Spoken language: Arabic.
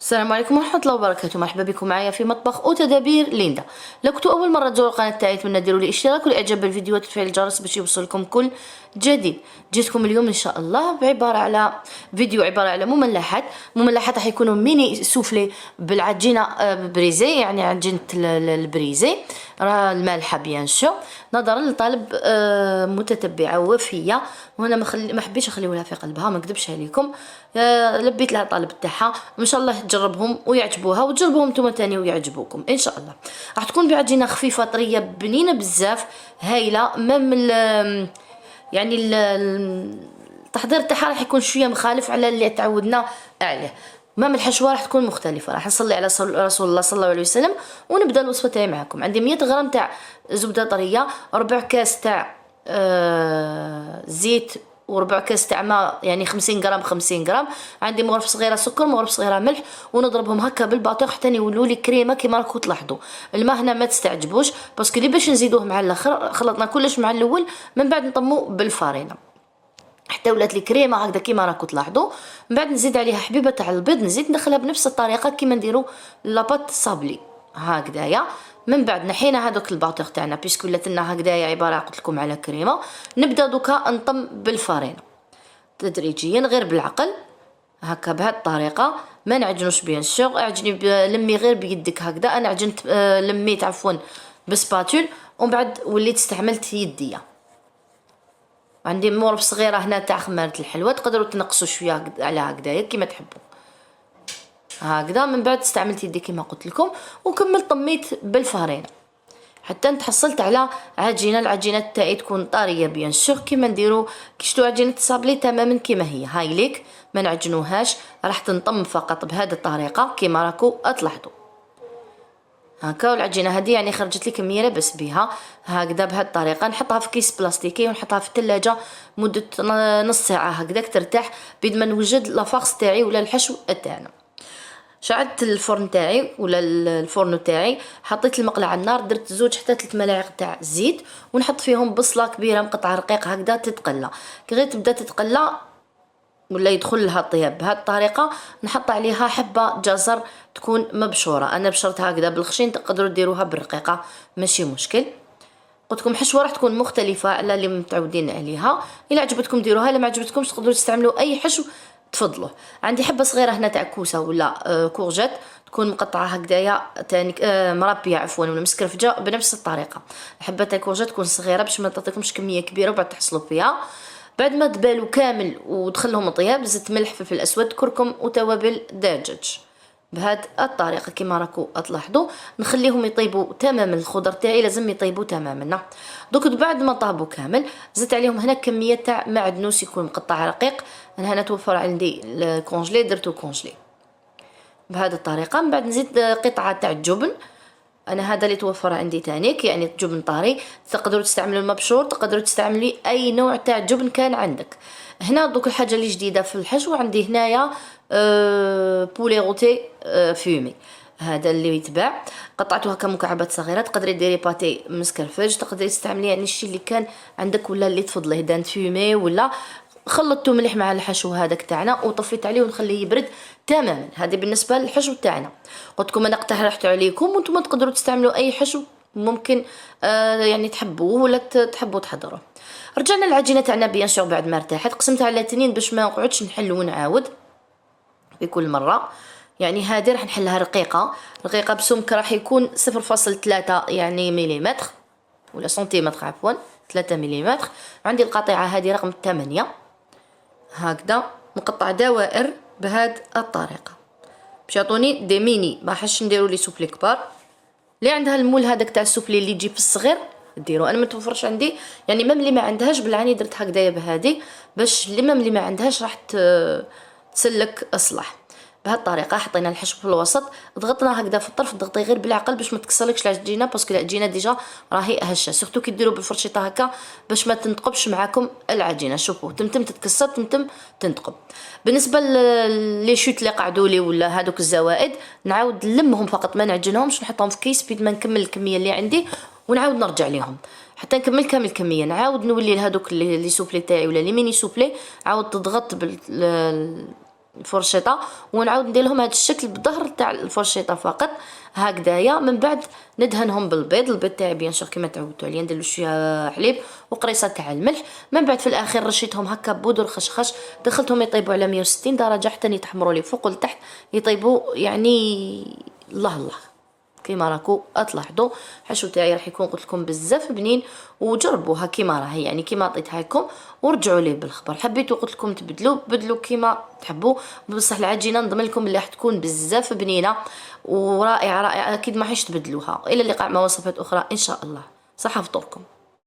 السلام عليكم ورحمة الله وبركاته. مرحبا بكم معايا في مطبخ وتدابير ليندا. لو كنتوا أول مرة تزوروا القناة تاعي أتمنى ديروا لي اشتراك والإعجاب بالفيديو وتفعيل الجرس باش يوصلكم كل جديد. جيتكم اليوم إن شاء الله بعبارة على فيديو عبارة على مملحات راح يكونوا ميني سوفلي بالعجينة بريزي، يعني عجينة البريزي راه المالحة بيان سور، نظرا لطلب متتبعة وفية، وهنا ما حبيتش نخليولها في قلبها، ما نكذبش عليكم، لبيت لها الطلب تاعها. ان شاء الله تجربهم ويعجبوها وتجربوهم نتوما تاني ويعجبوكم ان شاء الله. راح تكون بعجينه خفيفه طريه بنينه بزاف هايله، مام يعني التحضير تاعها راح يكون شويه مخالف على اللي تعودنا عليه، مام الحشوه راح تكون مختلفه. راح نصلي على رسول الله صلى الله عليه وسلم ونبدا الوصفه تاعي معكم. عندي 100 غرام تاع زبده طريه، ربع كاس تاع زيت، وربع كاس تاع ماء، يعني 50 غرام 50 غرام. عندي مغرفه صغيره سكر، مغرفه صغيره ملح، ونضربهم هكا بالباطيق حتى يولوا لي كريمه كيما راكم تلاحظوا. الماء هنا ما تستعجبوش باسكو اللي باش نزيدوه مع الاخر، خلطنا كلش مع الاول، من بعد نطمو بالفارينه حتى ولات لي كريمه هكذا كيما راكم تلاحظوا. من بعد نزيد عليها حبيبه تاع البيض، نزيد ندخلها بنفس الطريقه كيما نديروا لاباط صابلي هكذايا. من بعد نحينا هذوك الباطيق تاعنا بيسكو ولات لنا هكذايا عباره قلت لكم على كريمه. نبدا دوكا نطم بالفارينه تدريجيا غير بالعقل هكا بهذه الطريقه، ما نعجنوش بيان سور. اعجني لمي غير بيدك هكذا. انا عجنت لميت عفوا بسباتول، ومن بعد وليت استعملت يديه. عندي مورب صغيره هنا تاع خماره الحلوى، تقدروا تنقصوا شويه على هكذايا كيما تحبوا هكذا. من بعد استعملت يدي كيما قلت لكم، وكملت طميت بالفارينه حتى تحصلت على عجينه. العجينه تاعي تكون طريه بيان سور كيما نديروا كشتو عجينه الصابلي تماما كيما هي. هاي ليك ما نعجنوهاش، راح تنطم فقط بهذه الطريقه كيما راكو تلاحظوا هكا. والعجينه هذه يعني خرجت لي كميه لاباس بها هكذا بهذه الطريقه. نحطها في كيس بلاستيكي ونحطها في الثلاجه مده نص ساعه هكذاك ترتاح بيد ما نوجد لافاغس تاعي ولا الحشو تاعنا. شعلت الفرن تاعي ولا الفرن تاعي، حطيت المقله على النار، درت 2 حتى 3 ملاعق تاع زيت، ونحط فيهم بصله كبيره مقطعه رقيق هكذا تتقلى. كي غير تبدا تتقلى ولا يدخل لها الطياب بهذه الطريقه، نحط عليها حبه جزر تكون مبشوره. انا بشرتها هكذا بالخشين، تقدروا ديروها بالرقيقه ماشي مشكل. قلت لكم حشوه راح تكون مختلفه على اللي متعودين عليها. الا عجبتكم ديروها، الا ما عجبتكمش تقدروا تستعملوا اي حشو تفضلوا. عندي حبه صغيره هنا تاع كوسه ولا كورجيت تكون مقطعه هكذايا تاني مربيه عفوا ولا مسكرفجه بنفس الطريقه. حبه تاع كورجيت تكون صغيره باش ما تعطيكمش كميه كبيره وبعد تحصلوا فيها. بعد ما تبالوا كامل ودخلهم طياب، زدت ملح فلفل اسود كركم وتوابل دجاج بهذه الطريقه كيما راكو تلاحظوا. نخليهم يطيبوا تماما، الخضر تاعي لازم يطيبوا تماما. دوك بعد ما طابوا كامل زدت عليهم هنا كميه تاع معدنوس يكون مقطع رقيق. انا هنا توفر عندي الكونجلي درتو كونجلي بهذه الطريقه. من بعد نزيد قطعه تاع الجبن، انا هذا اللي توفر عندي تانيك، يعني جبن طاري. تقدروا تستعملوا المبشور، تقدروا تستعملي اي نوع تاع جبن كان عندك. هنا دوك الحاجه اللي جديده في الحشو عندي هنايا بولي غوتي فيمي، هذا اللي يتباع قطعته هكا مكعبات صغيره. تقدري ديري باتي مسكرفج، تقدري تستعملي يعني الشيء اللي كان عندك ولا اللي تفضليه، دان فيمي ولا خلطته مليح مع الحشو هذاك تاعنا وطفيت عليه ونخليه يبرد تماما. هذه بالنسبه للحشو تاعنا. قلت لكم انا اقترحت عليكم وانتم تقدروا تستعملوا اي حشو ممكن يعني تحبوه ولا تحبوا تحضروه. رجعنا للعجينه تاعنا بيان سور بعد ما ارتاحت، قسمتها على 2 باش ما نقعدش نحل ونعاود في كل مره. يعني هذه راح نحلها رقيقه بسمك راح يكون 0.3 يعني مليمتر ولا سنتيمتر عفوا 3 مليمتر. عندي القطيعه هذه رقم 8 هكذا مقطع دوائر بهذه الطريقه باش يعطوني دي ميني. ما حش نديروا لي سوبلي كبار. اللي عندها المول هذاك تاع السوبلي اللي يجي في الصغير ديروا، انا ما توفرش عندي، يعني ميم اللي ما عندهاش بالعاني درت هكذايا بهذه باش ميم اللي ما عندهاش راح تسلك اصلح بهذه الطريقه. حطينا الحشو في الوسط، ضغطنا هكذا في الطرف، ضغطي غير بالعقل باش ما تكسرلكش العجينه باسكو العجينه ديجا راهي هشه، سورتو كي ديروا بالفرشيطه هكا باش ما تنتقبش معاكم العجينه. شوفوا تمتم تتكسر تمتم تنتقب. بالنسبه لي شوت اللي قعدوا لي ولا هذوك الزوائد نعاود نلمهم فقط ما نعجنهمش، نحطهم في كيس بيد ما نكمل الكميه اللي عندي ونعاود نرجع لهم حتى نكمل كامل الكميه. نعاود نولي لهذوك اللي سوبلي تاعي ولا لي ميني سوبلي، عاود تضغط الفرشيطه، ونعاود ندير لهم هذا الشكل بظهر تاع الفرشيطه فقط هكذايا. من بعد ندهنهم بالبيض، البيض تاعي بيان سور كيما تعودتوا عليا، ندير له شويه حليب وقريصه تاع الملح. من بعد في الاخير رشيتهم هكا بودر خشخش، دخلتهم يطيبوا على 160 درجه حتى يتحمروا لي فوق لتحت، يطيبوا يعني الله الله كيما راكو تلاحظوا. الحشو تاعي راح يكون قلت لكم بزاف بنين، وجربوها كيما راهي يعني كيما عطيتها لكم، ورجعوا لي بالخبر. حبيتوا قلت لكم تبدلوا بدلوا كيما تحبوا، بصح العجينه نضمن لكم اللي راح تكون بزاف بنينه ورائعه رائعه، اكيد ما حيش تبدلوها. الى اللقاء مع وصفات اخرى ان شاء الله، صحه فطوركم.